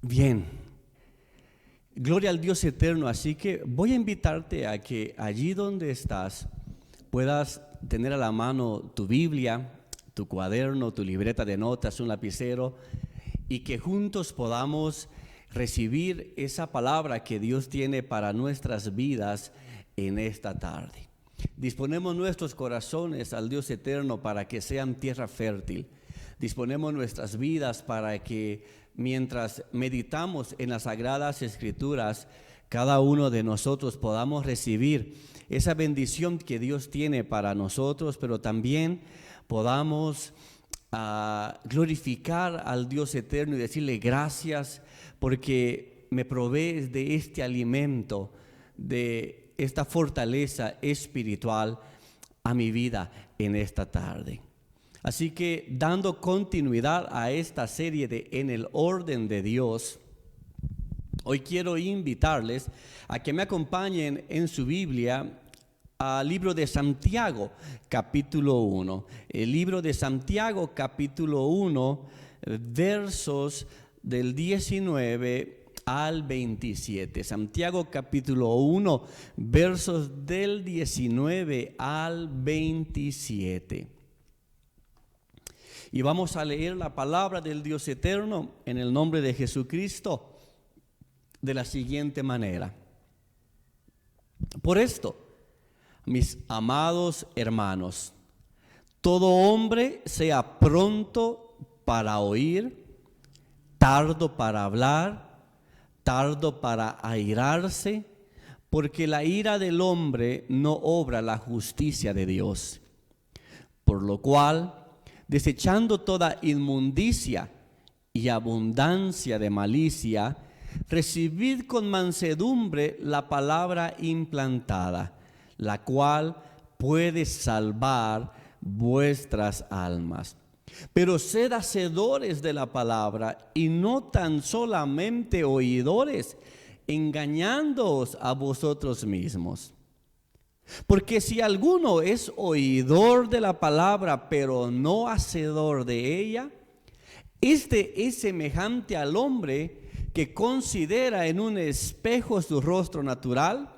Bien, gloria al Dios eterno. Así que voy a invitarte a que allí donde estás puedas tener a la mano tu Biblia, tu cuaderno, tu libreta de notas, un lapicero, y que juntos podamos recibir esa palabra que Dios tiene para nuestras vidas en esta tarde. Disponemos nuestros corazones al Dios eterno para que sean tierra fértil. Disponemos nuestras vidas para que mientras meditamos en las Sagradas Escrituras, cada uno de nosotros podamos recibir esa bendición que Dios tiene para nosotros, pero también podamos glorificar al Dios eterno y decirle gracias porque me provees de este alimento, de esta fortaleza espiritual a mi vida en esta tarde. Así que dando continuidad a esta serie de En el Orden de Dios, hoy quiero invitarles a que me acompañen en su Biblia al libro de Santiago, capítulo 1. El libro de Santiago, capítulo 1, versos del 19 al 27. Santiago, capítulo 1, versos del 19 al 27. Y vamos a leer la palabra del Dios eterno en el nombre de Jesucristo de la siguiente manera. Por esto, mis amados hermanos, todo hombre sea pronto para oír, tardo para hablar, tardo para airarse, porque la ira del hombre no obra la justicia de Dios. Por lo cual, desechando toda inmundicia y abundancia de malicia, recibid con mansedumbre la palabra implantada, la cual puede salvar vuestras almas. Pero sed hacedores de la palabra y no tan solamente oidores, engañándoos a vosotros mismos. Porque si alguno es oidor de la palabra, pero no hacedor de ella, este es semejante al hombre que considera en un espejo su rostro natural,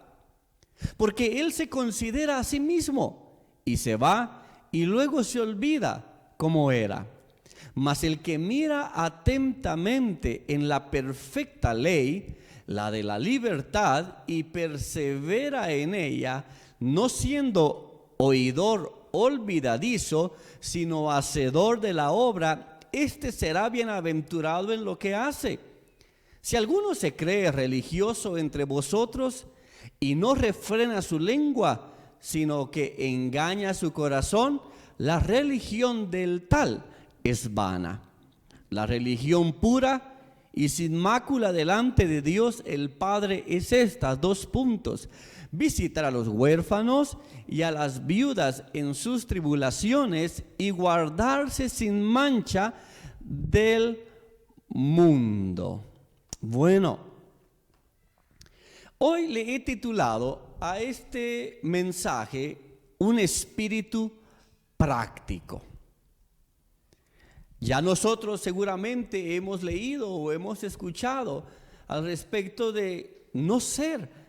porque él se considera a sí mismo y se va y luego se olvida cómo era. Mas el que mira atentamente en la perfecta ley, la de la libertad, y persevera en ella, no siendo oidor olvidadizo, sino hacedor de la obra, este será bienaventurado en lo que hace. Si alguno se cree religioso entre vosotros y no refrena su lengua, sino que engaña su corazón, la religión del tal es vana. La religión pura y sin mácula delante de Dios el Padre es esta: visitar a los huérfanos y a las viudas en sus tribulaciones y guardarse sin mancha del mundo. Bueno, hoy le he titulado a este mensaje un espíritu práctico. Ya nosotros seguramente hemos leído o hemos escuchado al respecto de no ser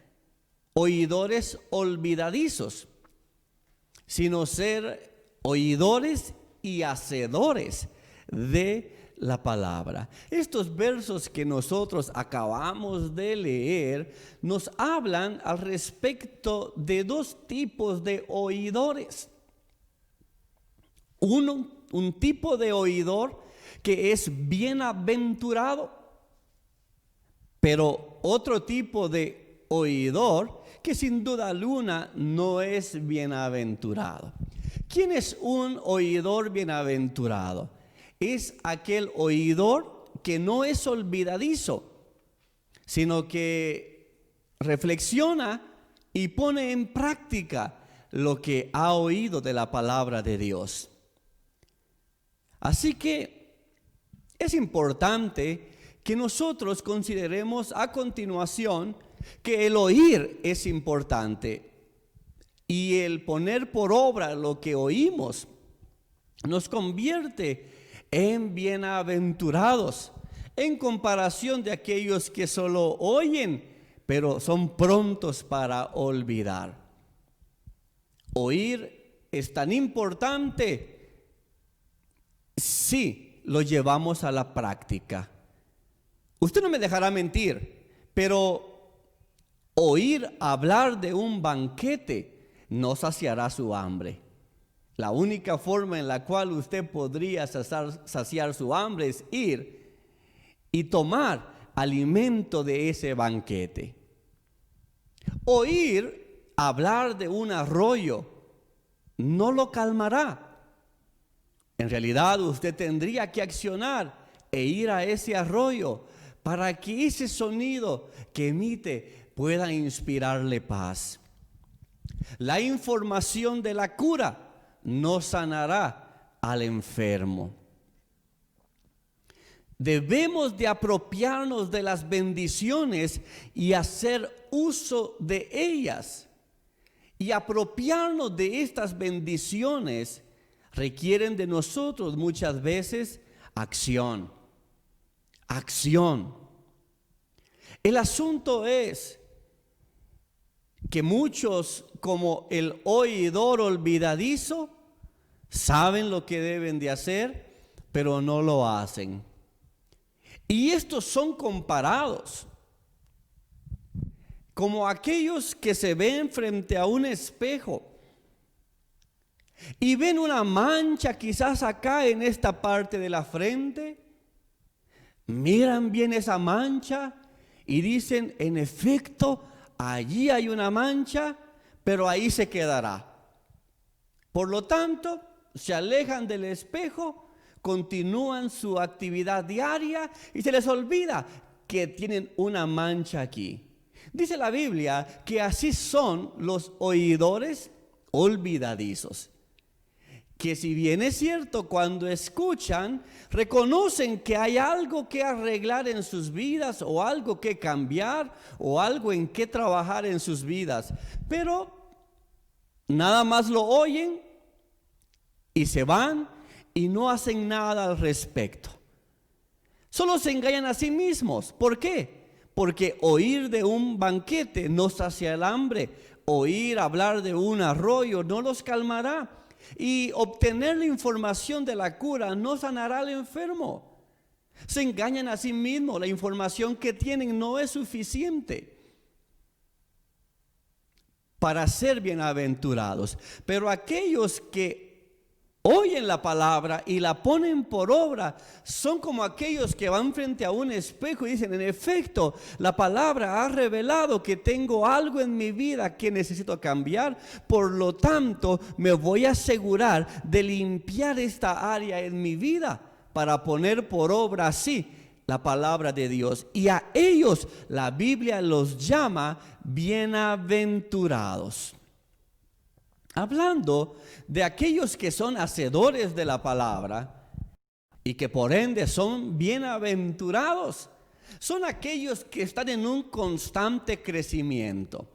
oidores olvidadizos, sino ser oidores y hacedores de la palabra. Estos versos que nosotros acabamos de leer nos hablan al respecto de dos tipos de oidores. Un tipo de oidor que es bienaventurado, pero otro tipo de oidor que sin duda alguna no es bienaventurado. ¿Quién es un oidor bienaventurado? Es aquel oidor que no es olvidadizo, sino que reflexiona y pone en práctica lo que ha oído de la palabra de Dios. Así que es importante que nosotros consideremos a continuación que el oír es importante y el poner por obra lo que oímos nos convierte en bienaventurados en comparación de aquellos que solo oyen, pero son prontos para olvidar. Oír es tan importante si lo llevamos a la práctica. Usted no me dejará mentir, pero oír hablar de un banquete no saciará su hambre. La única forma en la cual usted podría saciar su hambre es ir y tomar alimento de ese banquete. Oír hablar de un arroyo no lo calmará. En realidad usted tendría que accionar e ir a ese arroyo para que ese sonido que emite pueda inspirarle paz. La información de la cura no sanará al enfermo. Debemos de apropiarnos de las bendiciones y hacer uso de ellas. Y apropiarnos de estas bendiciones requieren de nosotros muchas veces acción. Acción. El asunto es que muchos, como el oidor olvidadizo, saben lo que deben de hacer, pero no lo hacen. Y estos son comparados como aquellos que se ven frente a un espejo y ven una mancha quizás acá en esta parte de la frente. Miran bien esa mancha y dicen, en efecto, allí hay una mancha, pero ahí se quedará. Por lo tanto, se alejan del espejo, continúan su actividad diaria y se les olvida que tienen una mancha aquí. Dice la Biblia que así son los oidores olvidadizos. Que si bien es cierto, cuando escuchan, reconocen que hay algo que arreglar en sus vidas o algo que cambiar o algo en que trabajar en sus vidas, pero nada más lo oyen y se van y no hacen nada al respecto. Solo se engañan a sí mismos. ¿Por qué? Porque oír de un banquete no sacia el hambre, oír hablar de un arroyo no los calmará. Y obtener la información de la cura no sanará al enfermo. Se engañan a sí mismos, la información que tienen no es suficiente para ser bienaventurados. Pero aquellos que oyen la palabra y la ponen por obra son como aquellos que van frente a un espejo y dicen, en efecto, la palabra ha revelado que tengo algo en mi vida que necesito cambiar, por lo tanto me voy a asegurar de limpiar esta área en mi vida para poner por obra así la palabra de Dios. Y a ellos la Biblia los llama bienaventurados. Hablando de aquellos que son hacedores de la palabra y que por ende son bienaventurados, son aquellos que están en un constante crecimiento.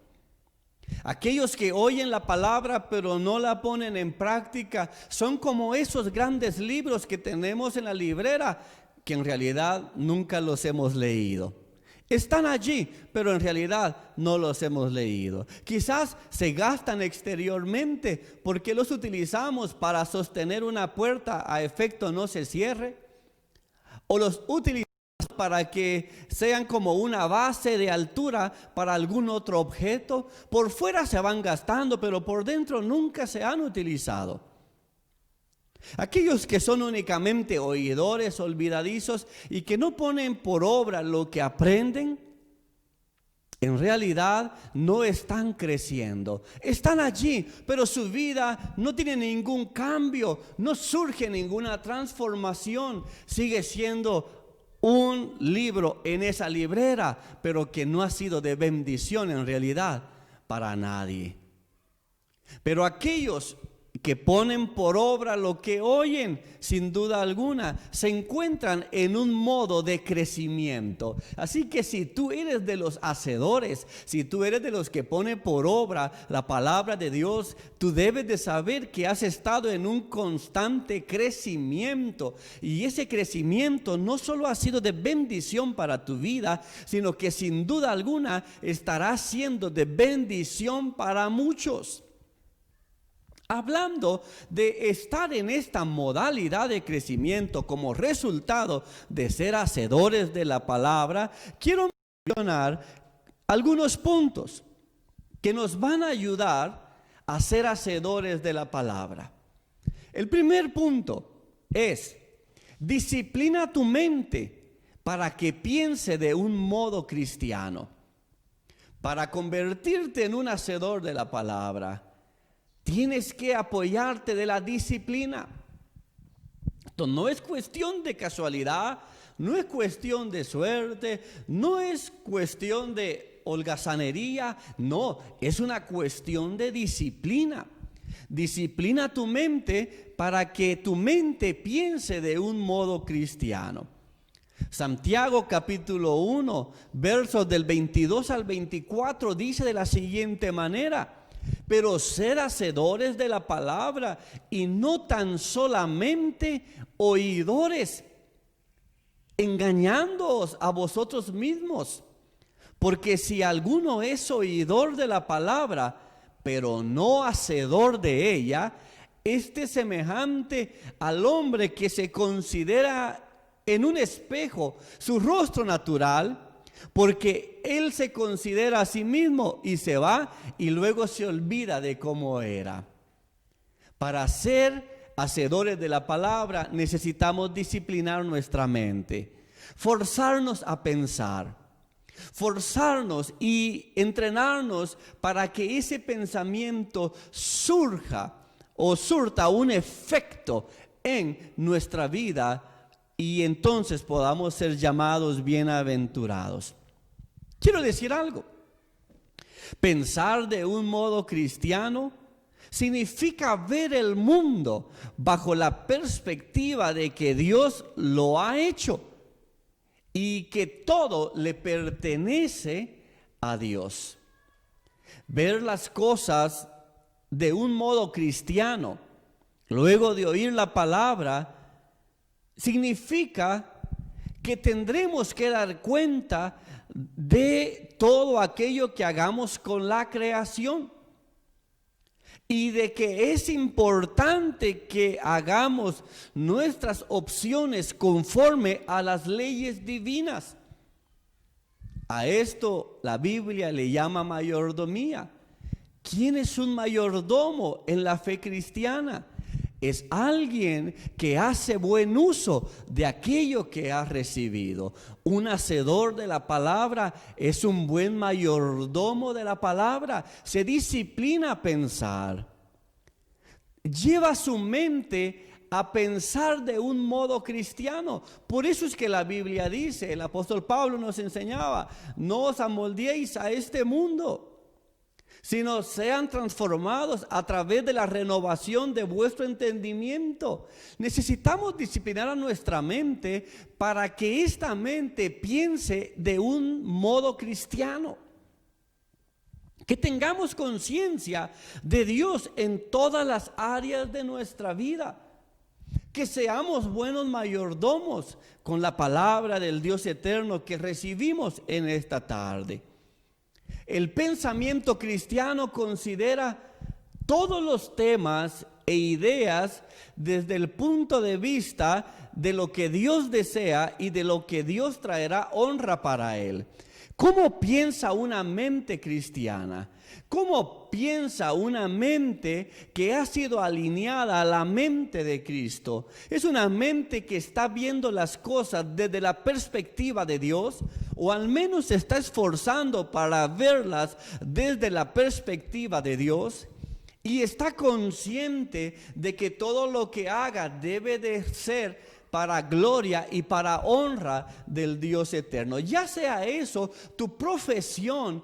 Aquellos que oyen la palabra pero no la ponen en práctica son como esos grandes libros que tenemos en la librera que en realidad nunca los hemos leído. Están allí, pero en realidad no los hemos leído. Quizás se gastan exteriormente porque los utilizamos para sostener una puerta a efecto no se cierre, o los utilizamos para que sean como una base de altura para algún otro objeto. Por fuera se van gastando, pero por dentro nunca se han utilizado. Aquellos que son únicamente oidores olvidadizos y que no ponen por obra lo que aprenden, en realidad no están creciendo. Están allí, pero su vida no tiene ningún cambio, no surge ninguna transformación. Sigue siendo un libro en esa librera, pero que no ha sido de bendición en realidad para nadie. Pero aquellos que ponen por obra lo que oyen, sin duda alguna, se encuentran en un modo de crecimiento. Así que si tú eres de los hacedores, si tú eres de los que ponen por obra la palabra de Dios, tú debes de saber que has estado en un constante crecimiento. Y ese crecimiento no solo ha sido de bendición para tu vida, sino que sin duda alguna estará siendo de bendición para muchos. Hablando de estar en esta modalidad de crecimiento como resultado de ser hacedores de la palabra, quiero mencionar algunos puntos que nos van a ayudar a ser hacedores de la palabra. El primer punto es: disciplina tu mente para que piense de un modo cristiano. Para convertirte en un hacedor de la palabra, tienes que apoyarte de la disciplina. Esto no es cuestión de casualidad, no es cuestión de suerte, no es cuestión de holgazanería, no, es una cuestión de disciplina. Disciplina tu mente para que tu mente piense de un modo cristiano. Santiago capítulo 1, versos del 22 al 24 dice de la siguiente manera: pero ser hacedores de la palabra y no tan solamente oidores, engañándoos a vosotros mismos. Porque si alguno es oidor de la palabra, pero no hacedor de ella, este es semejante al hombre que se considera en un espejo su rostro natural, porque él se considera a sí mismo y se va y luego se olvida de cómo era. Para ser hacedores de la palabra necesitamos disciplinar nuestra mente, forzarnos a pensar, forzarnos y entrenarnos para que ese pensamiento surja o surta un efecto en nuestra vida, y entonces podamos ser llamados bienaventurados. Quiero decir algo. Pensar de un modo cristiano significa ver el mundo bajo la perspectiva de que Dios lo ha hecho y que todo le pertenece a Dios. Ver las cosas de un modo cristiano, luego de oír la palabra, significa que tendremos que dar cuenta de todo aquello que hagamos con la creación y de que es importante que hagamos nuestras opciones conforme a las leyes divinas. A esto la Biblia le llama mayordomía. ¿Quién es un mayordomo en la fe cristiana? Es alguien que hace buen uso de aquello que ha recibido. Un hacedor de la palabra es un buen mayordomo de la palabra. Se disciplina a pensar. Lleva su mente a pensar de un modo cristiano. Por eso es que la Biblia dice, el apóstol Pablo nos enseñaba: no os amoldéis a este mundo, sino sean transformados a través de la renovación de vuestro entendimiento. Necesitamos disciplinar a nuestra mente para que esta mente piense de un modo cristiano. Que tengamos conciencia de Dios en todas las áreas de nuestra vida. Que seamos buenos mayordomos con la palabra del Dios eterno que recibimos en esta tarde. El pensamiento cristiano considera todos los temas e ideas desde el punto de vista de lo que Dios desea y de lo que Dios traerá honra para Él. ¿Cómo piensa una mente cristiana? ¿Cómo piensa una mente que ha sido alineada a la mente de Cristo? ¿Es una mente que está viendo las cosas desde la perspectiva de Dios? ¿O al menos se está esforzando para verlas desde la perspectiva de Dios? Y está consciente de que todo lo que haga debe de ser para gloria y para honra del Dios eterno. Ya sea eso, tu profesión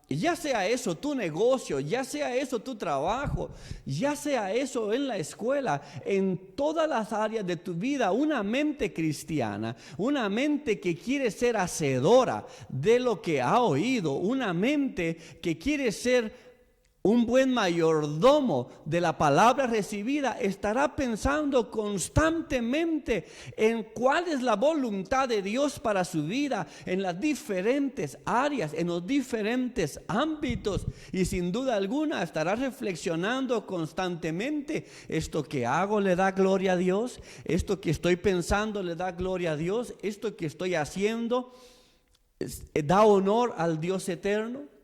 Ya sea eso tu negocio, ya sea eso tu trabajo, ya sea eso en la escuela, en todas las áreas de tu vida, una mente cristiana, una mente que quiere ser hacedora de lo que ha oído, una mente que quiere ser un buen mayordomo de la palabra recibida, estará pensando constantemente en cuál es la voluntad de Dios para su vida, en las diferentes áreas, en los diferentes ámbitos, y sin duda alguna estará reflexionando constantemente: esto que hago le da gloria a Dios, esto que estoy pensando le da gloria a Dios, esto que estoy haciendo da honor al Dios eterno.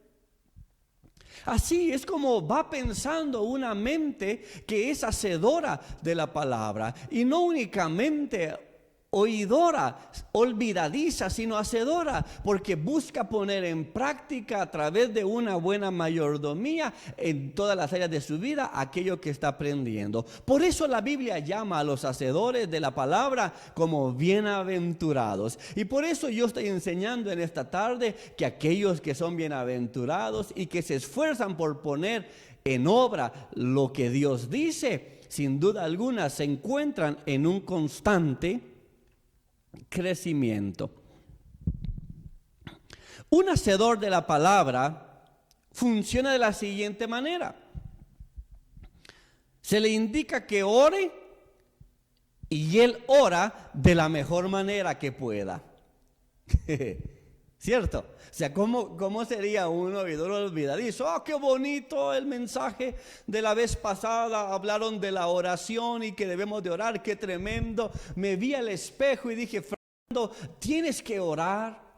Así es como va pensando una mente que es hacedora de la palabra, y no únicamente oidora, olvidadiza, sino hacedora, porque busca poner en práctica a través de una buena mayordomía en todas las áreas de su vida aquello que está aprendiendo. Por eso la Biblia llama a los hacedores de la palabra como bienaventurados. Y por eso yo estoy enseñando en esta tarde que aquellos que son bienaventurados y que se esfuerzan por poner en obra lo que Dios dice, sin duda alguna se encuentran en un constante crecimiento. Un hacedor de la palabra funciona de la siguiente manera: se le indica que ore y él ora de la mejor manera que pueda. ¿Cierto? O sea, ¿cómo sería un oidor olvidadizo? ¡Oh, qué bonito el mensaje de la vez pasada! Hablaron de la oración y que debemos de orar. ¡Qué tremendo! Me vi al espejo y dije: Fernando, tienes que orar.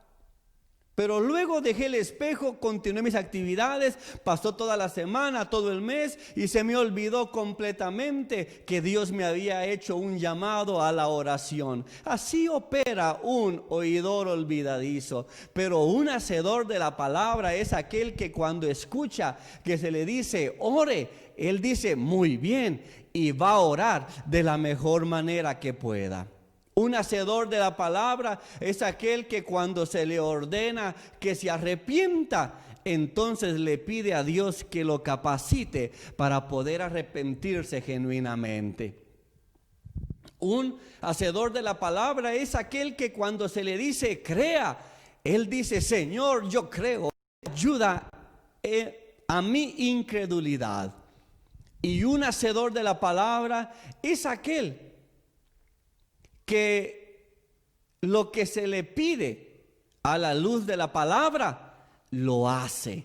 Pero luego dejé el espejo, continué mis actividades, pasó toda la semana, todo el mes, y se me olvidó completamente que Dios me había hecho un llamado a la oración. Así opera un oidor olvidadizo. Pero un hacedor de la palabra es aquel que cuando escucha que se le dice ore, él dice muy bien, y va a orar de la mejor manera que pueda. Un hacedor de la palabra es aquel que cuando se le ordena que se arrepienta, entonces le pide a Dios que lo capacite para poder arrepentirse genuinamente. Un hacedor de la palabra es aquel que cuando se le dice crea, él dice: Señor, yo creo, ayuda a mi incredulidad. Y un hacedor de la palabra es aquel que lo que se le pide a la luz de la palabra lo hace.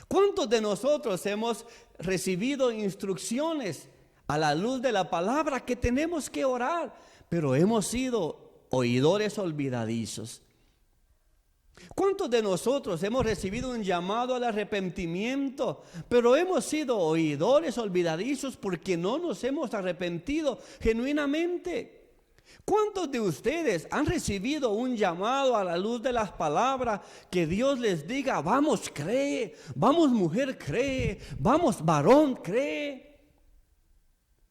¿Cuántos de nosotros hemos recibido instrucciones a la luz de la palabra que tenemos que orar, pero hemos sido oidores olvidadizos? ¿Cuántos de nosotros hemos recibido un llamado al arrepentimiento, pero hemos sido oidores olvidadizos porque no nos hemos arrepentido genuinamente? ¿Cuántos de ustedes han recibido un llamado a la luz de las palabras que Dios les diga: vamos, cree, vamos, mujer, cree, vamos, varón, cree?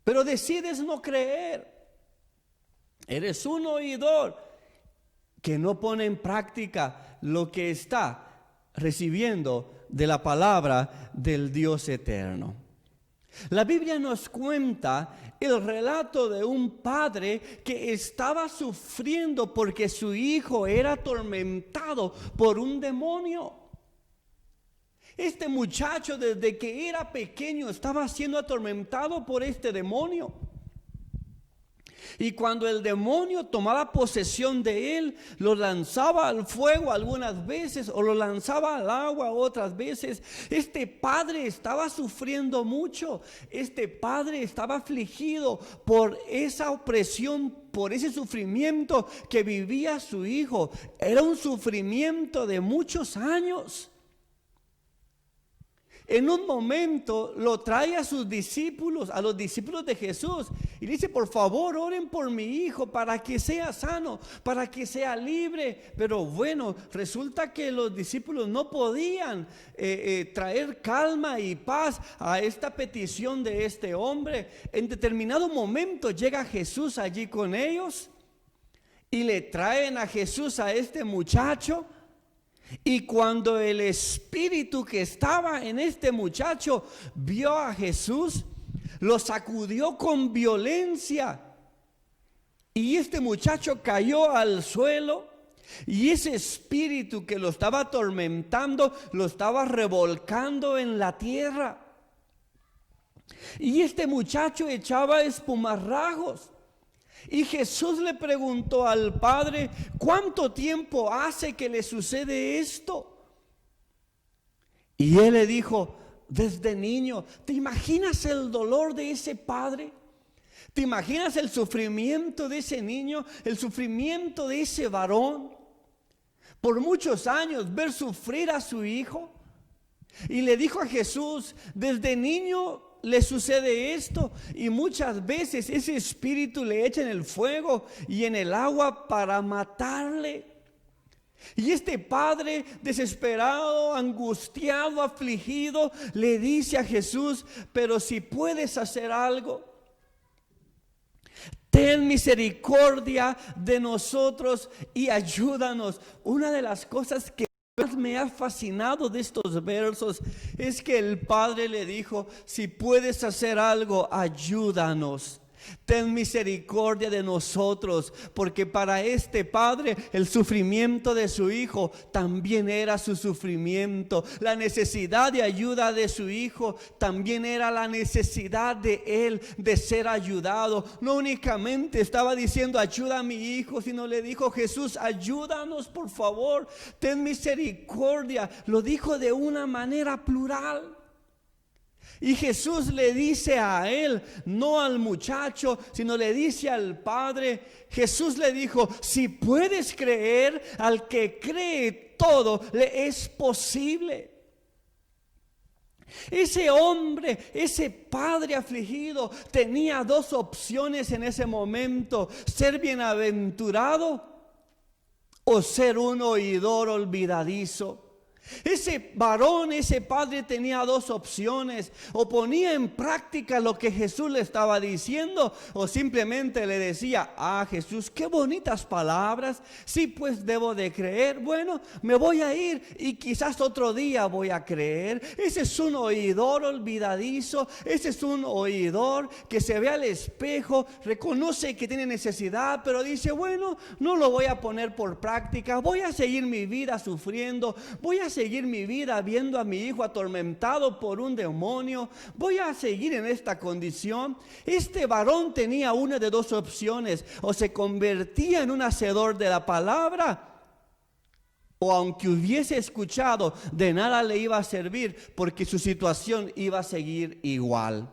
Pero decides no creer. Eres un oidor que no pone en práctica lo que está recibiendo de la palabra del Dios eterno. La Biblia nos cuenta el relato de un padre que estaba sufriendo porque su hijo era atormentado por un demonio. Este muchacho desde que era pequeño estaba siendo atormentado por este demonio. Y cuando el demonio tomaba posesión de él, lo lanzaba al fuego algunas veces o lo lanzaba al agua otras veces. Este padre estaba sufriendo mucho. Este padre estaba afligido por esa opresión, por ese sufrimiento que vivía su hijo. Era un sufrimiento de muchos años. En un momento lo trae a sus discípulos, a los discípulos de Jesús, y dice: por favor, oren por mi hijo para que sea sano, para que sea libre. Pero bueno, resulta que los discípulos no podían traer calma y paz a esta petición de este hombre. En determinado momento llega Jesús allí con ellos y le traen a Jesús a este muchacho. Y cuando el espíritu que estaba en este muchacho vio a Jesús, lo sacudió con violencia. Y este muchacho cayó al suelo. Y ese espíritu que lo estaba atormentando, lo estaba revolcando en la tierra. Y este muchacho echaba espumarrajos. Y Jesús le preguntó al padre: ¿cuánto tiempo hace que le sucede esto? Y él le dijo: desde niño. ¿Te imaginas el dolor de ese padre? ¿Te imaginas el sufrimiento de ese niño? El sufrimiento de ese varón. Por muchos años ver sufrir a su hijo. Y le dijo a Jesús: desde niño le sucede esto, y muchas veces ese espíritu le echa en el fuego y en el agua para matarle. Y este padre, desesperado, angustiado, afligido, le dice a Jesús: pero si puedes hacer algo, ten misericordia de nosotros y ayúdanos. Una de las cosas que más me ha fascinado de estos versos es que el padre le dijo: si puedes hacer algo, ayúdanos. Ten misericordia de nosotros, porque para este padre el sufrimiento de su hijo también era su sufrimiento. La necesidad de ayuda de su hijo también era la necesidad de él de ser ayudado. No únicamente estaba diciendo: ayuda a mi hijo, sino le dijo: Jesús, ayúdanos por favor, ten misericordia. Lo dijo de una manera plural. Y Jesús le dice a él, no al muchacho, sino le dice al padre. Jesús le dijo: si puedes creer, al que cree todo le es posible. Ese hombre, ese padre afligido, tenía dos opciones en ese momento: ser bienaventurado o ser un oidor olvidadizo. Ese varón, ese padre tenía dos opciones: o ponía en práctica lo que Jesús le estaba diciendo, o simplemente le decía: ah, Jesús, qué bonitas palabras, sí, pues debo de creer, bueno, me voy a ir y quizás otro día voy a creer. Ese es un oidor olvidadizo. Ese es un oidor que se ve al espejo, reconoce que tiene necesidad, pero dice: bueno, no lo voy a poner por práctica, voy a seguir mi vida sufriendo, voy a seguir mi vida viendo a mi hijo atormentado por un demonio, voy a seguir en esta condición. Este varón tenía una de dos opciones: o se convertía en un hacedor de la palabra, o aunque hubiese escuchado, de nada le iba a servir, porque su situación iba a seguir igual.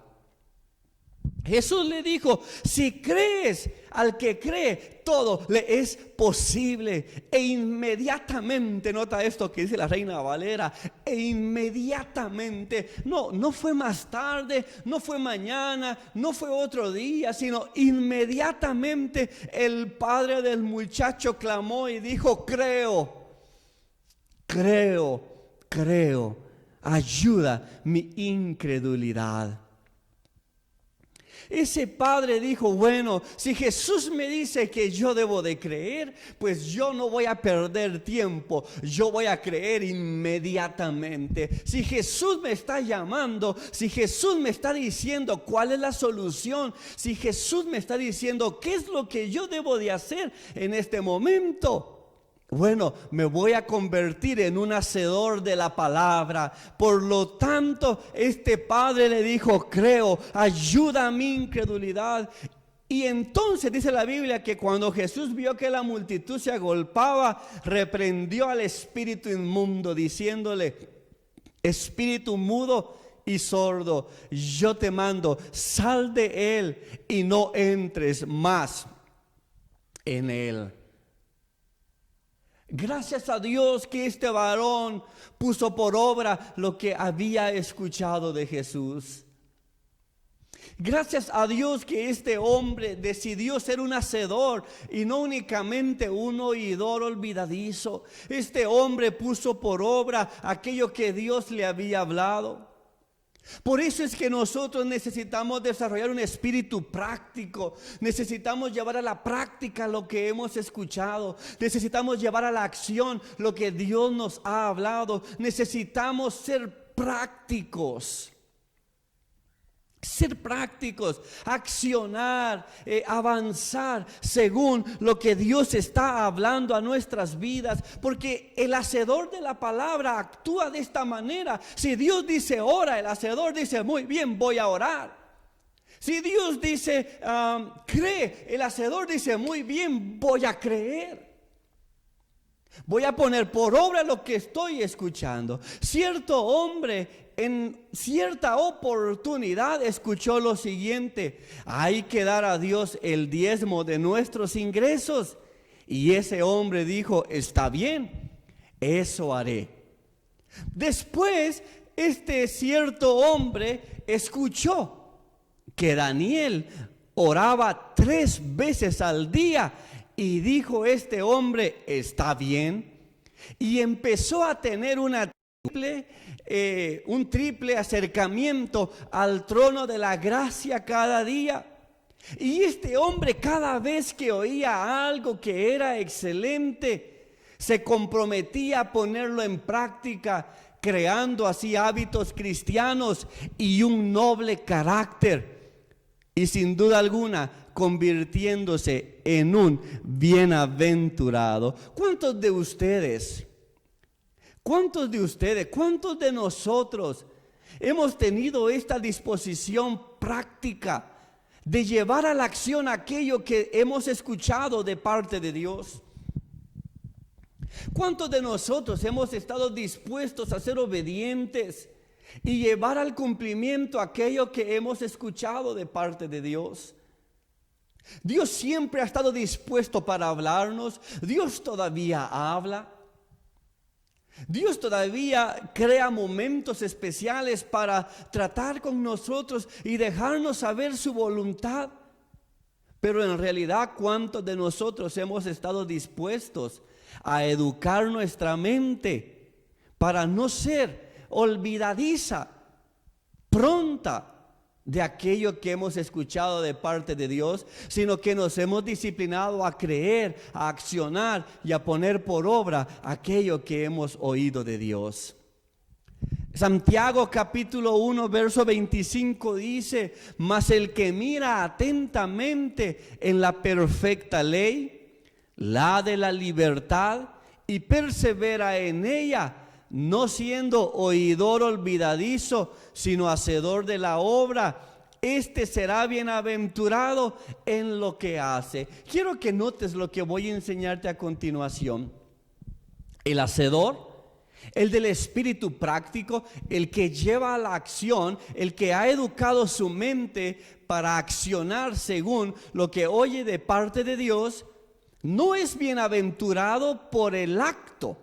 Jesús le dijo: si crees, al que cree, todo le es posible. E inmediatamente, nota esto que dice la Reina Valera, e inmediatamente, no fue más tarde, no fue mañana, no fue otro día, sino inmediatamente el padre del muchacho clamó y dijo: creo, ayuda mi incredulidad. Ese padre dijo: bueno, si Jesús me dice que yo debo de creer, pues yo no voy a perder tiempo, yo voy a creer inmediatamente. Si Jesús me está llamando, si Jesús me está diciendo cuál es la solución, si Jesús me está diciendo qué es lo que yo debo de hacer en este momento, bueno, me voy a convertir en un hacedor de la palabra. Por lo tanto, este padre le dijo: creo, ayuda a mi incredulidad. Y entonces dice la Biblia que cuando Jesús vio que la multitud se agolpaba, reprendió al espíritu inmundo, diciéndole: espíritu mudo y sordo, yo te mando, sal de él y no entres más en él. Gracias a Dios que este varón puso por obra lo que había escuchado de Jesús. Gracias a Dios que este hombre decidió ser un hacedor y no únicamente un oidor olvidadizo. Este hombre puso por obra aquello que Dios le había hablado. Por eso es que nosotros necesitamos desarrollar un espíritu práctico. Necesitamos llevar a la práctica lo que hemos escuchado. Necesitamos llevar a la acción lo que Dios nos ha hablado. Necesitamos ser prácticos. Ser prácticos, accionar, avanzar según lo que Dios está hablando a nuestras vidas, porque el hacedor de la palabra actúa de esta manera. Si Dios dice ora, el hacedor dice muy bien, voy a orar. Si Dios dice cree, el hacedor dice muy bien, voy a creer. Voy a poner por obra lo que estoy escuchando. Cierto hombre en cierta oportunidad escuchó lo siguiente: hay que dar a Dios el diezmo de nuestros ingresos. Y ese hombre dijo: está bien, eso haré. Después, este cierto hombre escuchó que Daniel oraba 3 veces al día. Y dijo este hombre: está bien. Y empezó a tener un triple acercamiento al trono de la gracia cada día. Y este hombre, cada vez que oía algo que era excelente, se comprometía a ponerlo en práctica, creando así hábitos cristianos y un noble carácter. Y sin duda alguna, convirtiéndose en un bienaventurado. ¿Cuántos de nosotros hemos tenido esta disposición práctica de llevar a la acción aquello que hemos escuchado de parte de Dios? ¿Cuántos de nosotros hemos estado dispuestos a ser obedientes y llevar al cumplimiento aquello que hemos escuchado de parte de Dios? Dios siempre ha estado dispuesto para hablarnos. Dios todavía habla. Dios todavía crea momentos especiales para tratar con nosotros y dejarnos saber su voluntad. Pero en realidad, ¿cuántos de nosotros hemos estado dispuestos a educar nuestra mente para no ser olvidadiza, pronta de aquello que hemos escuchado de parte de Dios, sino que nos hemos disciplinado a creer, a accionar y a poner por obra aquello que hemos oído de Dios? Santiago capítulo 1 verso 25 dice: mas el que mira atentamente en la perfecta ley, la de la libertad, y persevera en ella, no siendo oidor olvidadizo, sino hacedor de la obra, este será bienaventurado en lo que hace. Quiero que notes lo que voy a enseñarte a continuación. El hacedor, el del espíritu práctico, el que lleva a la acción, el que ha educado su mente para accionar según lo que oye de parte de Dios, no es bienaventurado por el acto,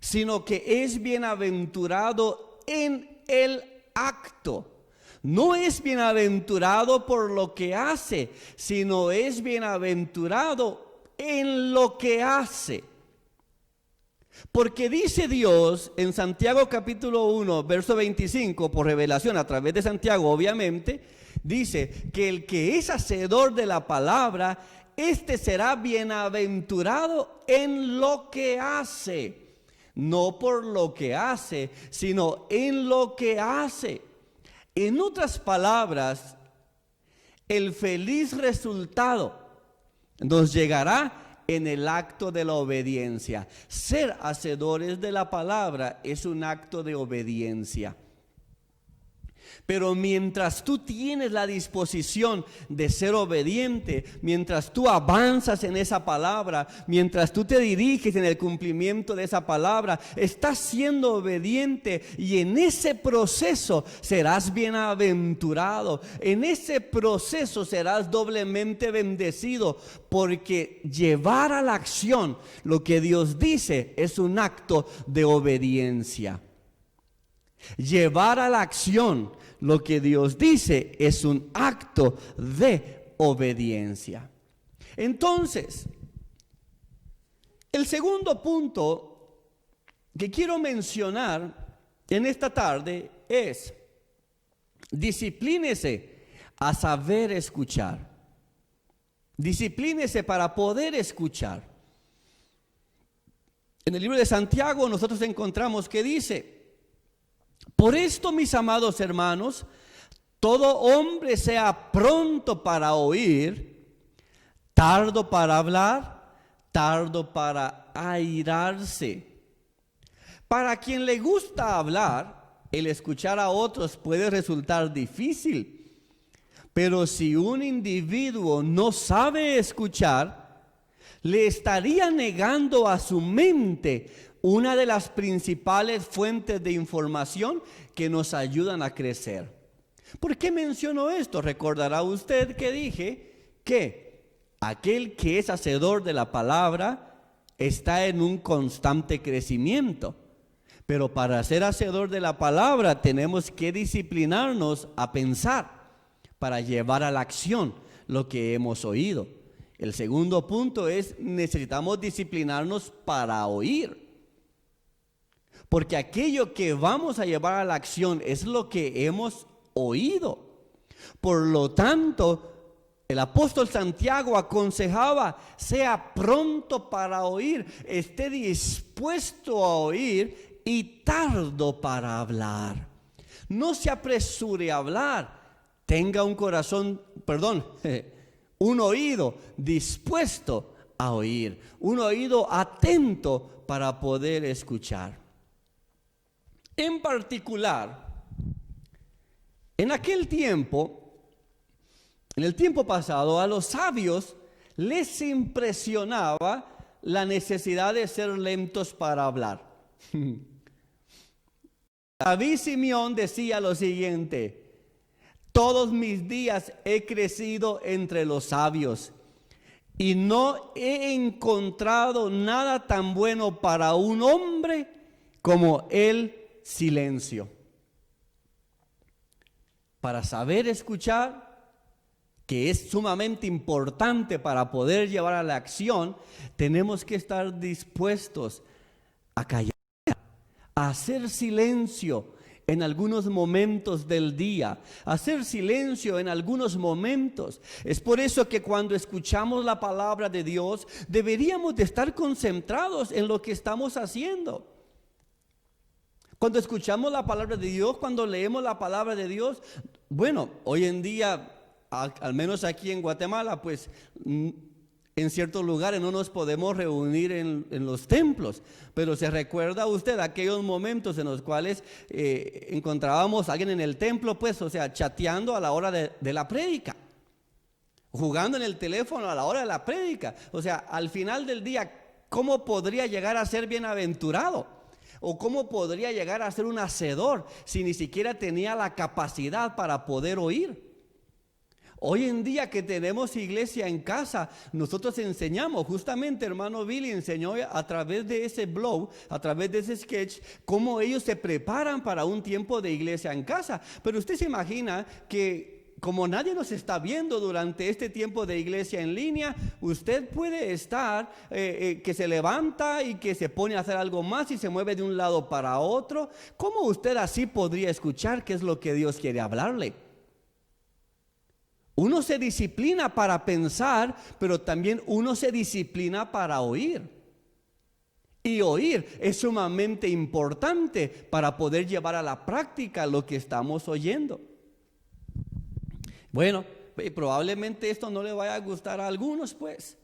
sino que es bienaventurado en el acto. No es bienaventurado por lo que hace, sino es bienaventurado en lo que hace. Porque dice Dios en Santiago capítulo 1, verso 25, por revelación a través de Santiago, obviamente, dice que el que es hacedor de la palabra, este será bienaventurado en lo que hace. No por lo que hace, sino en lo que hace. En otras palabras, el feliz resultado nos llegará en el acto de la obediencia. Ser hacedores de la palabra es un acto de obediencia. Pero mientras tú tienes la disposición de ser obediente, mientras tú avanzas en esa palabra, mientras tú te diriges en el cumplimiento de esa palabra, estás siendo obediente y en ese proceso serás bienaventurado. En ese proceso serás doblemente bendecido, porque llevar a la acción lo que Dios dice es un acto de obediencia. Llevar a la acción lo que Dios dice es un acto de obediencia. Entonces, el segundo punto que quiero mencionar en esta tarde es: disciplínese a saber escuchar. Disciplínese para poder escuchar. En el libro de Santiago nosotros encontramos que dice: por esto, mis amados hermanos, todo hombre sea pronto para oír, tardo para hablar, tardo para airarse. Para quien le gusta hablar, el escuchar a otros puede resultar difícil. Pero si un individuo no sabe escuchar, le estaría negando a su mente una de las principales fuentes de información que nos ayudan a crecer. ¿Por qué menciono esto? Recordará usted que dije que aquel que es hacedor de la palabra está en un constante crecimiento. Pero para ser hacedor de la palabra tenemos que disciplinarnos a pensar para llevar a la acción lo que hemos oído. El segundo punto es: necesitamos disciplinarnos para oír. Porque aquello que vamos a llevar a la acción es lo que hemos oído. Por lo tanto, el apóstol Santiago aconsejaba: sea pronto para oír, esté dispuesto a oír y tardo para hablar. No se apresure a hablar, tenga un oído dispuesto a oír, un oído atento para poder escuchar. En particular, en aquel tiempo, en el tiempo pasado, a los sabios les impresionaba la necesidad de ser lentos para hablar. David Simeón decía lo siguiente: todos mis días he crecido entre los sabios y no he encontrado nada tan bueno para un hombre como el silencio. Para saber escuchar, que es sumamente importante para poder llevar a la acción, tenemos que estar dispuestos a callar, a hacer silencio en algunos momentos del día, hacer silencio en algunos momentos. Es por eso que cuando escuchamos la palabra de Dios, deberíamos de estar concentrados en lo que estamos haciendo. Cuando escuchamos la palabra de Dios, cuando leemos la palabra de Dios, bueno, hoy en día, al menos aquí en Guatemala, pues en ciertos lugares no nos podemos reunir en los templos, pero se recuerda usted aquellos momentos en los cuales encontrábamos a alguien en el templo, pues, o sea, chateando a la hora de la prédica, jugando en el teléfono a la hora de la prédica. O sea, al final del día, ¿cómo podría llegar a ser bienaventurado? ¿O cómo podría llegar a ser un hacedor si ni siquiera tenía la capacidad para poder oír? Hoy en día que tenemos iglesia en casa, nosotros enseñamos, justamente hermano Billy enseñó a través de ese blog, a través de ese sketch, cómo ellos se preparan para un tiempo de iglesia en casa. Pero usted se imagina que como nadie nos está viendo durante este tiempo de iglesia en línea, usted puede estar que se levanta y que se pone a hacer algo más y se mueve de un lado para otro. ¿Cómo usted así podría escuchar qué es lo que Dios quiere hablarle? Uno se disciplina para pensar, pero también uno se disciplina para oír. Y oír es sumamente importante para poder llevar a la práctica lo que estamos oyendo. Bueno, probablemente esto no le vaya a gustar a algunos, pues.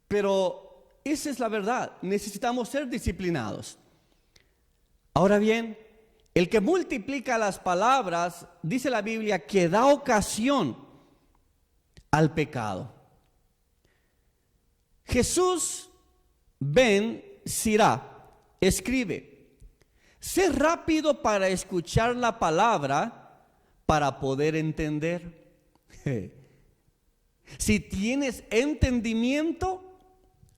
Pero esa es la verdad. Necesitamos ser disciplinados. Ahora bien, el que multiplica las palabras, dice la Biblia, que da ocasión al pecado. Jesús ben Sirá escribe: sé rápido para escuchar la palabra, para poder entender. Si tienes entendimiento,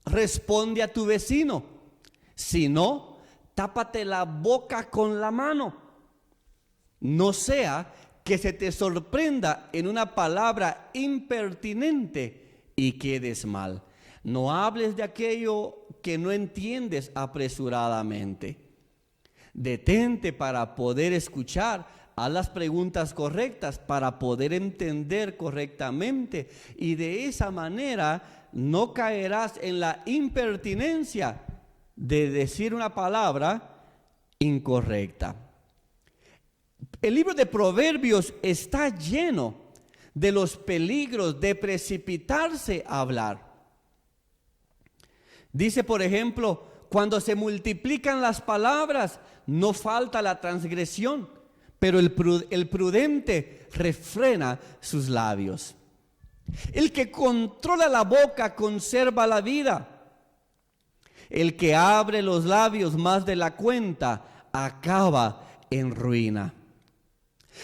responde a tu vecino. Si no, tápate la boca con la mano. No sea que se te sorprenda en una palabra impertinente y quedes mal. No hables de aquello que no entiendes apresuradamente. Detente para poder escuchar. Haz las preguntas correctas para poder entender correctamente. Y de esa manera no caerás en la impertinencia de decir una palabra incorrecta. El libro de Proverbios está lleno de los peligros de precipitarse a hablar. Dice, por ejemplo, cuando se multiplican las palabras, no falta la transgresión, pero el prudente refrena sus labios. El que controla la boca conserva la vida. El que abre los labios más de la cuenta acaba en ruina.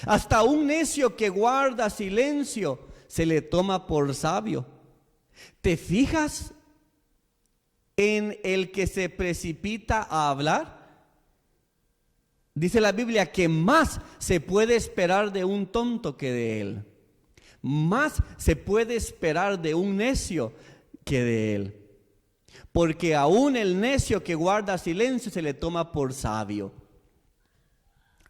Hasta un necio que guarda silencio se le toma por sabio. ¿Te fijas en el que se precipita a hablar? Dice la Biblia que más se puede esperar de un tonto que de él. Más se puede esperar de un necio que de él. Porque aún el necio que guarda silencio se le toma por sabio.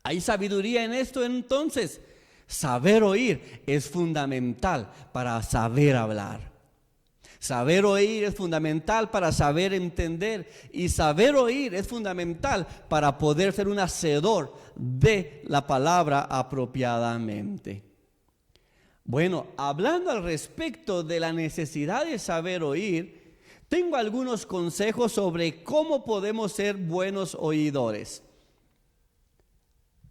¿Hay sabiduría en esto entonces? Saber oír es fundamental para saber hablar. Saber oír es fundamental para saber entender. Y saber oír es fundamental para poder ser un hacedor de la palabra apropiadamente. Bueno, hablando al respecto de la necesidad de saber oír, tengo algunos consejos sobre cómo podemos ser buenos oidores.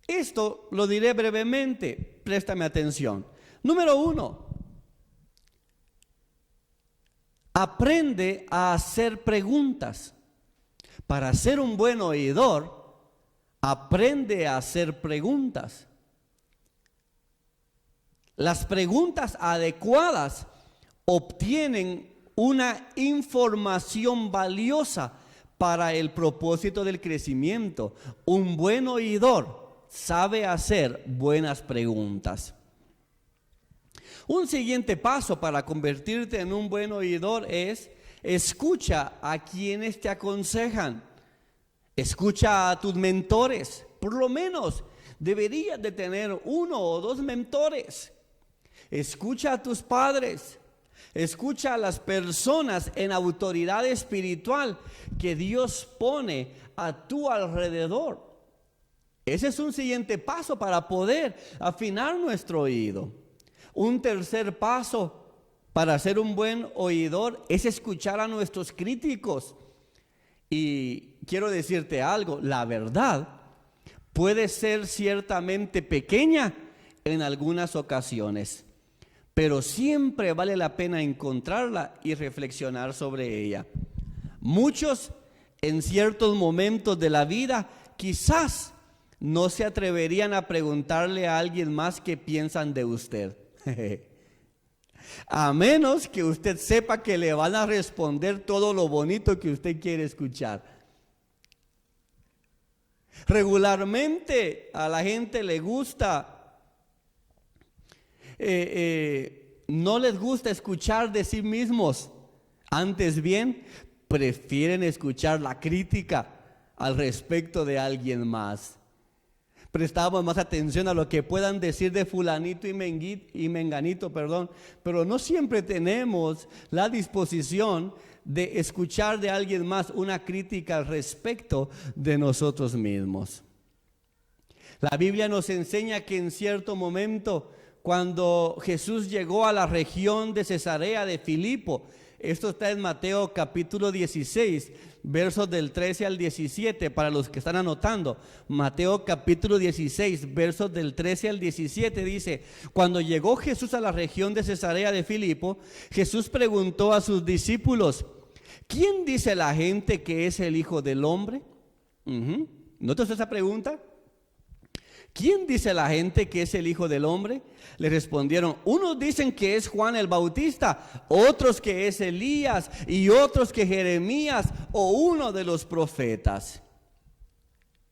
Esto lo diré brevemente, préstame atención. Número 1, aprende a hacer preguntas. Para ser un buen oidor, aprende a hacer preguntas. Las preguntas adecuadas obtienen una información valiosa para el propósito del crecimiento. Un buen oidor sabe hacer buenas preguntas. Un siguiente paso para convertirte en un buen oidor es: escucha a quienes te aconsejan. Escucha a tus mentores. Por lo menos deberías de tener 1 o 2 mentores. Escucha a tus padres. Escucha a las personas en autoridad espiritual que Dios pone a tu alrededor. Ese es un siguiente paso para poder afinar nuestro oído. Un tercer paso para ser un buen oidor es escuchar a nuestros críticos. Y quiero decirte algo, la verdad puede ser ciertamente pequeña en algunas ocasiones, pero siempre vale la pena encontrarla y reflexionar sobre ella. Muchos en ciertos momentos de la vida quizás no se atreverían a preguntarle a alguien más qué piensan de usted. A menos que usted sepa que le van a responder todo lo bonito que usted quiere escuchar. Regularmente a la gente le gusta, no les gusta escuchar de sí mismos. Antes bien, prefieren escuchar la crítica al respecto de alguien más. Prestamos más atención a lo que puedan decir de fulanito y menganito, pero no siempre tenemos la disposición de escuchar de alguien más una crítica al respecto de nosotros mismos. La Biblia nos enseña que en cierto momento, cuando Jesús llegó a la región de Cesarea de Filipo, esto está en Mateo capítulo 16, versos del 13 al 17, para los que están anotando. Mateo capítulo 16, versos del 13 al 17 dice: cuando llegó Jesús a la región de Cesarea de Filipo, Jesús preguntó a sus discípulos: ¿quién dice la gente que es el Hijo del Hombre? ¿Notas esa pregunta? ¿Quién dice la gente que es el Hijo del Hombre? Le respondieron: unos dicen que es Juan el Bautista, otros que es Elías y otros que Jeremías o uno de los profetas.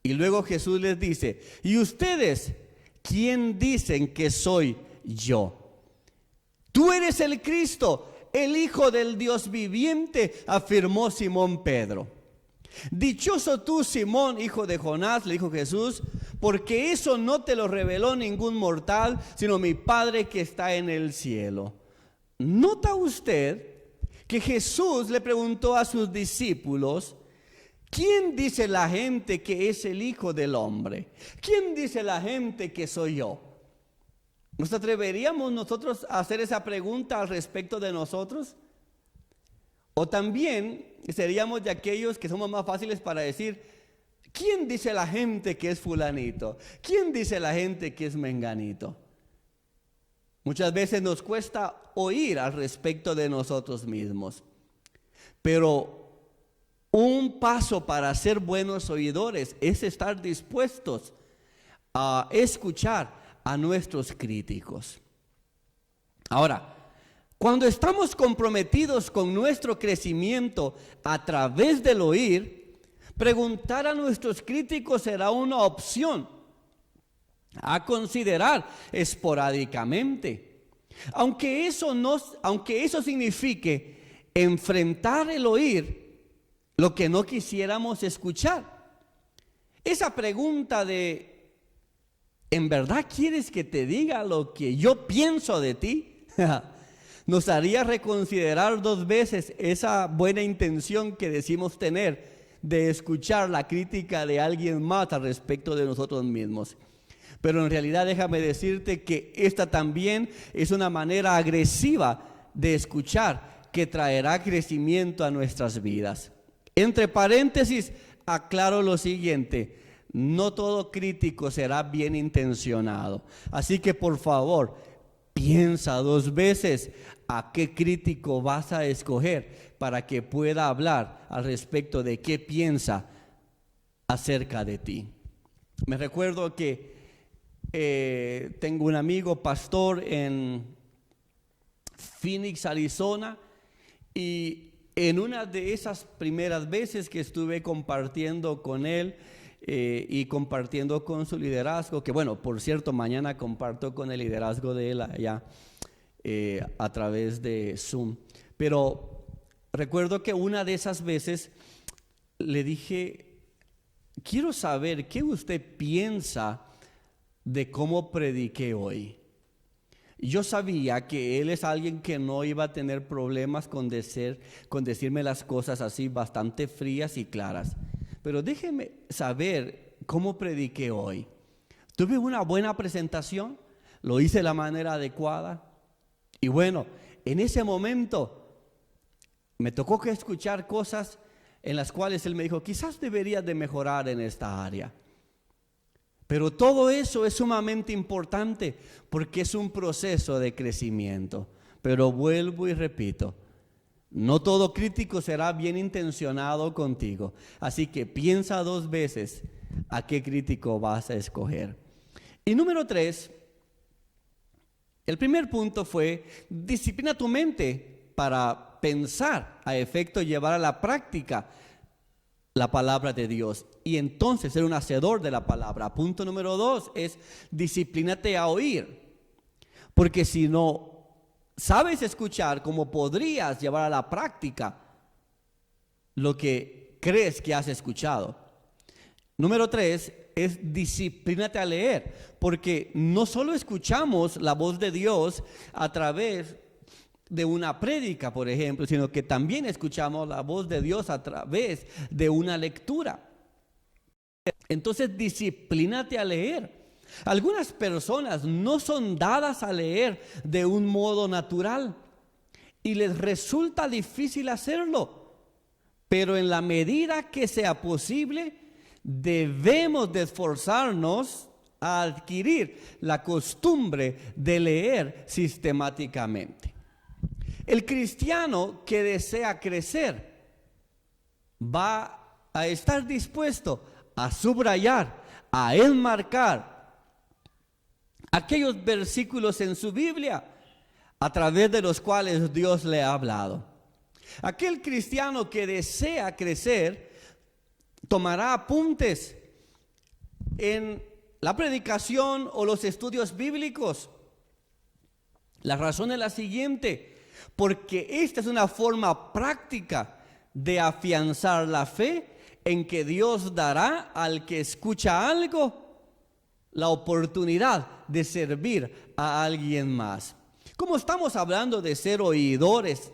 Y luego Jesús les dice: ¿y ustedes quién dicen que soy yo? Tú eres el Cristo, el Hijo del Dios viviente, afirmó Simón Pedro. Dichoso tú, Simón, hijo de Jonás, le dijo Jesús, porque eso no te lo reveló ningún mortal, sino mi Padre que está en el cielo. ¿Nota usted que Jesús le preguntó a sus discípulos: ¿quién dice la gente que es el Hijo del Hombre? ¿Quién dice la gente que soy yo? ¿Nos atreveríamos nosotros a hacer esa pregunta al respecto de nosotros? O también seríamos de aquellos que somos más fáciles para decir: ¿quién dice la gente que es fulanito? ¿Quién dice la gente que es menganito? Muchas veces nos cuesta oír al respecto de nosotros mismos. Pero un paso para ser buenos oidores es estar dispuestos a escuchar a nuestros críticos. Ahora, cuando estamos comprometidos con nuestro crecimiento a través del oír, preguntar a nuestros críticos será una opción a considerar esporádicamente. Aunque eso signifique enfrentar el oír lo que no quisiéramos escuchar. Esa pregunta de: ¿en verdad quieres que te diga lo que yo pienso de ti? Nos haría reconsiderar 2 veces esa buena intención que decimos tener de escuchar la crítica de alguien más al respecto de nosotros mismos. Pero en realidad déjame decirte que esta también es una manera agresiva de escuchar que traerá crecimiento a nuestras vidas. Entre paréntesis, aclaro lo siguiente: no todo crítico será bien intencionado. Así que por favor, piensa 2 veces a qué crítico vas a escoger para que pueda hablar al respecto de qué piensa acerca de ti. Me recuerdo que tengo un amigo pastor en Phoenix, Arizona, y en una de esas primeras veces que estuve compartiendo con él y compartiendo con su liderazgo, que bueno, por cierto, mañana comparto con el liderazgo de él allá a través de Zoom. Pero recuerdo que una de esas veces le dije: quiero saber qué usted piensa de cómo prediqué hoy. Yo sabía que él es alguien que no iba a tener problemas con decirme las cosas así bastante frías y claras. Pero déjeme saber cómo prediqué hoy. ¿Tuve una buena presentación? ¿Lo hice de la manera adecuada? Y bueno, en ese momento me tocó que escuchar cosas en las cuales él me dijo: quizás deberías de mejorar en esta área. Pero todo eso es sumamente importante porque es un proceso de crecimiento. Pero vuelvo y repito, no todo crítico será bien intencionado contigo. Así que piensa 2 veces a qué crítico vas a escoger. Y número 3, el primer punto fue: disciplina tu mente para pensar a efecto llevar a la práctica la palabra de Dios y entonces ser un hacedor de la palabra. Punto número 2 es: disciplínate a oír, porque si no sabes escuchar, ¿cómo podrías llevar a la práctica lo que crees que has escuchado? Número 3 es: disciplínate a leer, porque no solo escuchamos la voz de Dios a través de una prédica, por ejemplo, sino que también escuchamos la voz de Dios a través de una lectura. Entonces, disciplínate a leer. Algunas personas no son dadas a leer de un modo natural y les resulta difícil hacerlo, pero en la medida que sea posible, debemos de esforzarnos a adquirir la costumbre de leer sistemáticamente. El cristiano que desea crecer va a estar dispuesto a subrayar, a enmarcar aquellos versículos en su Biblia a través de los cuales Dios le ha hablado. Aquel cristiano que desea crecer tomará apuntes en la predicación o los estudios bíblicos. La razón es la siguiente: porque esta es una forma práctica de afianzar la fe en que Dios dará al que escucha algo la oportunidad de servir a alguien más. Como estamos hablando de ser oidores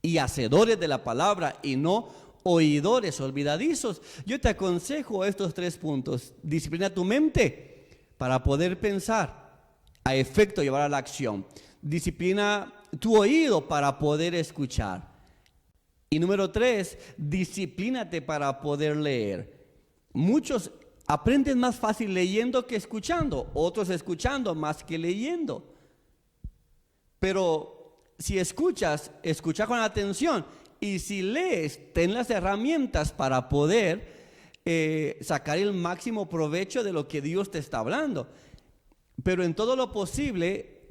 y hacedores de la palabra y no oidores olvidadizos, yo te aconsejo estos 3 puntos. Disciplina tu mente para poder pensar, a efecto llevar a la acción. Disciplina tu oído para poder escuchar. Y número 3, disciplínate para poder leer. Muchos aprenden más fácil leyendo que escuchando, otros escuchando más que leyendo. Pero si escuchas, escucha con atención. Y si lees, ten las herramientas para poder sacar el máximo provecho de lo que Dios te está hablando. Pero en todo lo posible,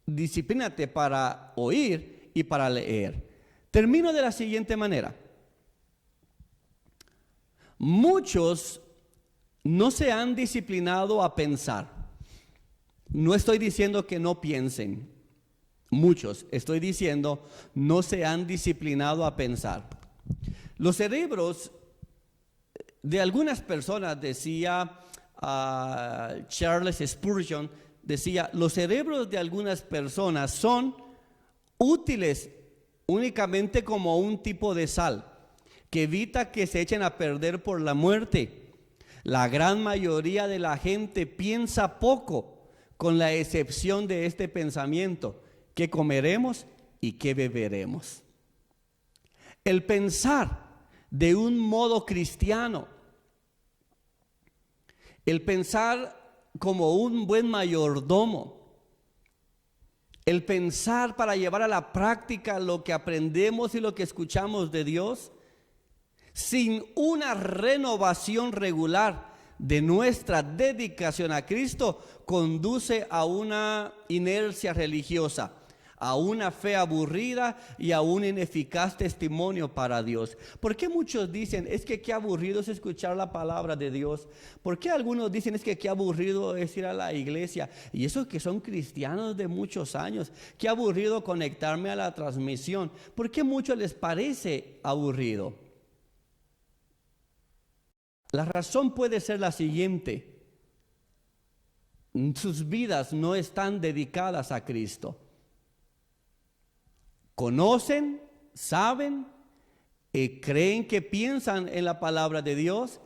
disciplínate para oír y para leer. Termino de la siguiente manera. Muchos no se han disciplinado a pensar. No estoy diciendo que no piensen. Muchos, estoy diciendo, no se han disciplinado a pensar. Los cerebros de algunas personas, decía Charles Spurgeon, decía, los cerebros de algunas personas son útiles únicamente como un tipo de sal que evita que se echen a perder por la muerte. La gran mayoría de la gente piensa poco, con la excepción de este pensamiento: ¿qué comeremos y qué beberemos? El pensar de un modo cristiano, el pensar como un buen mayordomo, el pensar para llevar a la práctica lo que aprendemos y lo que escuchamos de Dios, sin una renovación regular de nuestra dedicación a Cristo, conduce a una inercia religiosa, a una fe aburrida y a un ineficaz testimonio para Dios. ¿Por qué muchos dicen, es que qué aburrido es escuchar la palabra de Dios? ¿Por qué algunos dicen, es que qué aburrido es ir a la iglesia? Y esos que son cristianos de muchos años, qué aburrido conectarme a la transmisión. ¿Por qué muchos les parece aburrido? La razón puede ser la siguiente: sus vidas no están dedicadas a Cristo. Conocen, saben, creen que piensan en la palabra de Dios,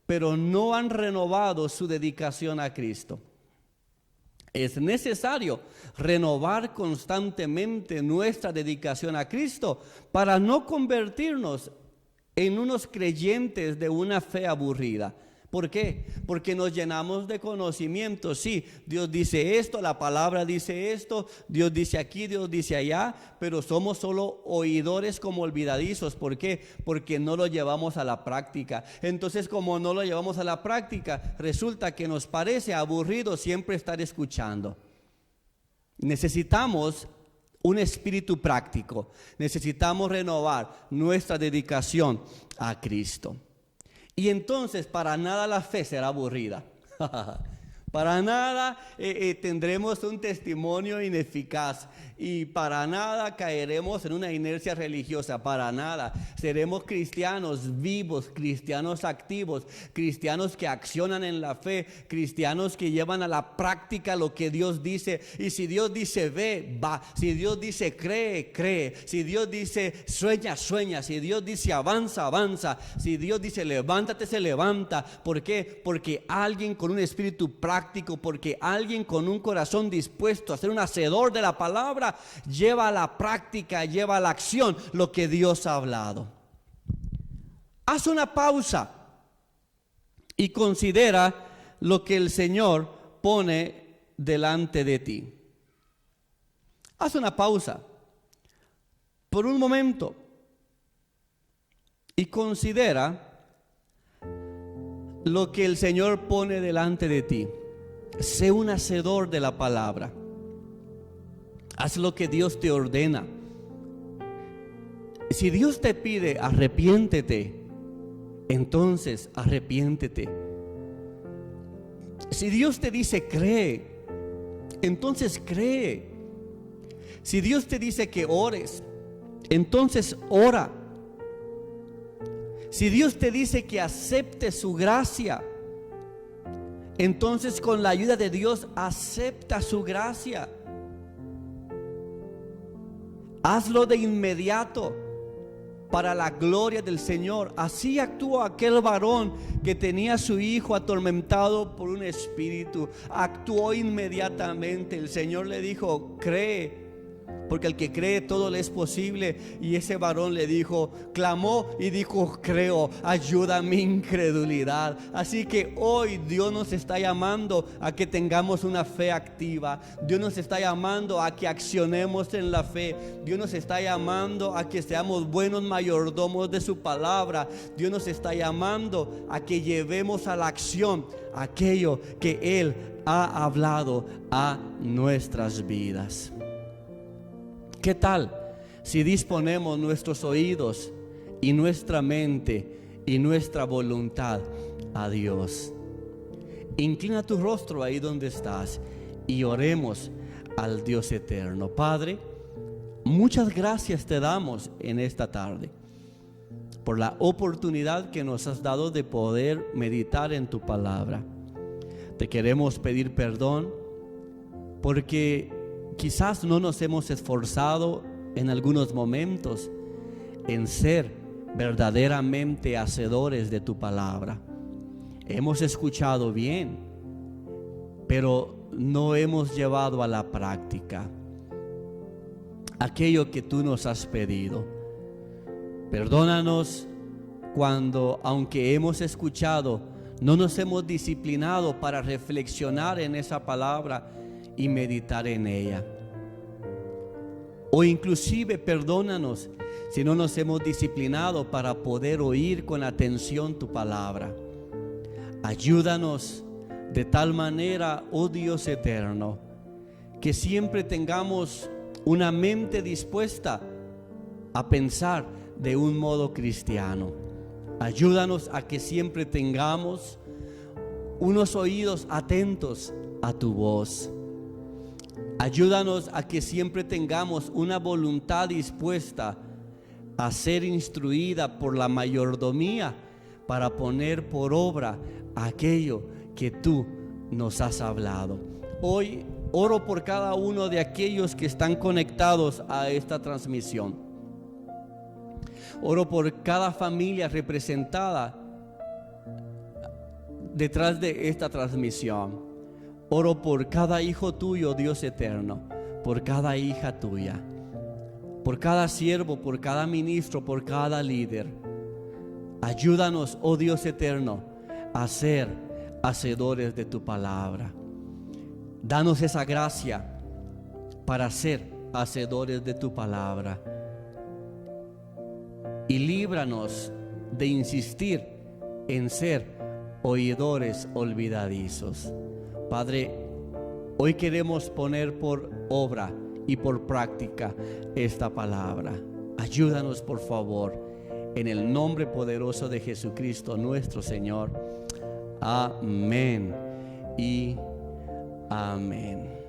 pero no han renovado su dedicación a Cristo. Es necesario renovar constantemente nuestra dedicación a Cristo para no convertirnos en unos creyentes de una fe aburrida. ¿Por qué? Porque nos llenamos de conocimiento. Sí, Dios dice esto, la palabra dice esto, Dios dice aquí, Dios dice allá, pero somos solo oidores como olvidadizos. ¿Por qué? Porque no lo llevamos a la práctica. Entonces, como no lo llevamos a la práctica, resulta que nos parece aburrido siempre estar escuchando. Necesitamos un espíritu práctico. Necesitamos renovar nuestra dedicación a Cristo. Y entonces para nada la fe será aburrida. Para nada tendremos un testimonio ineficaz y para nada caeremos en una inercia religiosa. Para nada seremos cristianos vivos, cristianos activos, cristianos que accionan en la fe, cristianos que llevan a la práctica lo que Dios dice. Y si Dios dice ve, va. Si Dios dice cree, cree. Si Dios dice sueña, sueña. Si Dios dice avanza, avanza. Si Dios dice levántate, se levanta. ¿Por qué? Porque alguien con un espíritu práctico, porque alguien con un corazón dispuesto a ser un hacedor de la palabra lleva a la práctica, lleva a la acción lo que Dios ha hablado. Haz una pausa y considera lo que el Señor pone delante de ti. Haz una pausa por un momento y considera lo que el Señor pone delante de ti. Sé un hacedor de la palabra. Haz lo que Dios te ordena. Si Dios te pide arrepiéntete, entonces arrepiéntete. Si Dios te dice cree, entonces cree. Si Dios te dice que ores, entonces ora. Si Dios te dice que acepte su gracia, entonces con la ayuda de Dios acepta su gracia. Hazlo de inmediato para la gloria del Señor. Así actuó aquel varón que tenía a su hijo atormentado por un espíritu. Actuó inmediatamente. El Señor le dijo: cree, porque al que cree todo le es posible. Y ese varón le dijo, clamó y dijo: creo, ayuda a mi incredulidad. Así que hoy Dios nos está llamando a que tengamos una fe activa. Dios nos está llamando a que accionemos en la fe. Dios nos está llamando a que seamos buenos mayordomos de su palabra. Dios nos está llamando a que llevemos a la acción aquello que Él ha hablado a nuestras vidas. ¿Qué tal si disponemos nuestros oídos y nuestra mente y nuestra voluntad a Dios? Inclina tu rostro ahí donde estás y oremos al Dios eterno. Padre, muchas gracias te damos en esta tarde por la oportunidad que nos has dado de poder meditar en tu palabra. Te queremos pedir perdón porque quizás no nos hemos esforzado en algunos momentos en ser verdaderamente hacedores de tu palabra. Hemos escuchado bien, pero no hemos llevado a la práctica aquello que tú nos has pedido. Perdónanos cuando, aunque hemos escuchado, no nos hemos disciplinado para reflexionar en esa palabra y meditar en ella. O inclusive perdónanos si no nos hemos disciplinado para poder oír con atención tu palabra. Ayúdanos de tal manera, oh Dios eterno, que siempre tengamos una mente dispuesta a pensar de un modo cristiano. Ayúdanos a que siempre tengamos unos oídos atentos a tu voz. Ayúdanos a que siempre tengamos una voluntad dispuesta a ser instruida por la mayordomía para poner por obra aquello que tú nos has hablado. Hoy oro por cada uno de aquellos que están conectados a esta transmisión. Oro por cada familia representada detrás de esta transmisión. Oro por cada hijo tuyo, Dios eterno, por cada hija tuya, por cada siervo, por cada ministro, por cada líder. Ayúdanos, oh Dios eterno, a ser hacedores de tu palabra. Danos esa gracia para ser hacedores de tu palabra. Y líbranos de insistir en ser oidores olvidadizos. Padre, hoy queremos poner por obra y por práctica esta palabra. Ayúdanos, por favor, en el nombre poderoso de Jesucristo nuestro Señor. Amén y amén.